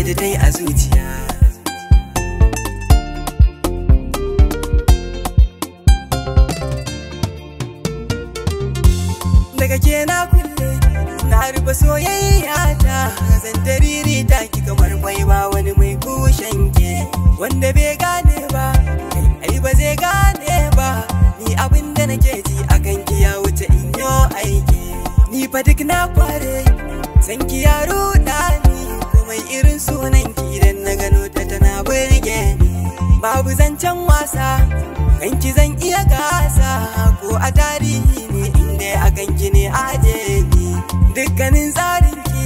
da ta yi a zuciya. Daga ke na kulle na rufe soyayya ta, zan tariri ta ki kamar mai ba wani mai kushen ke, wanda bai gane ba ai ba zai gane ba. Ni abin da nake ji akan ki ya wuce in yo aiki. Ni fa duk na kware san ki yaro da ni, komai irin sunan ki idan na gano ta tana burge ni. Babu zancen wasa kanki zan iya gasa, ko a tarihi ne inda akan ki ne aje ni. Dukkanin tsarin ki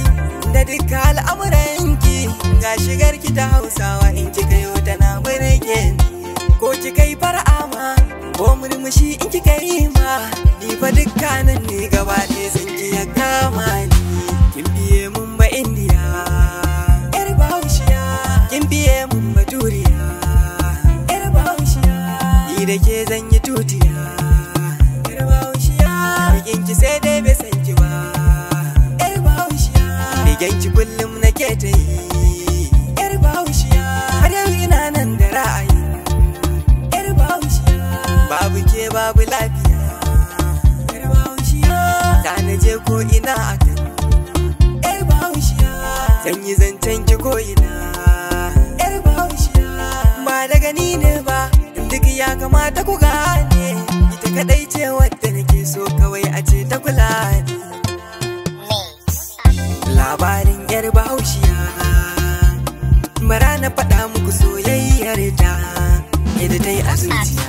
da dukkan al'amuran ki, ga shigar ki ta Hausawa in kika yo tana burge ni. Ko kika yi far'a ma ko murmushi in kika yi ma, ni fa dukkanin ne gaba ɗaya sun ki ya kama ni. Kin biye mun ba Indiya yar Bahaushiya, kin biye mun Baturiya yar Bahaushiya, ni da ke zan yi tutiya yar Bahaushiya. Bikin ki sai dai bai san ki ba yar Bahaushiya, bikin ki kullum nake ta yi yar Bahaushiya. Har yau ina nan da ra'ayi yar Bahaushiya, babu ke babu lafiya yar Bahaushiya. Ta na je ko ina akan yar Bahaushiya, zan yi zancen ki ko ina yar Bahaushiya. Ba da gani ne ba duk ya kamata ku gane, ita kadai ce wadda nake so kawai a ce ta kula ni. Labarin yar Bahaushiya, bara na faɗa muku soyayyar ta, yadda ta yi a zuciya.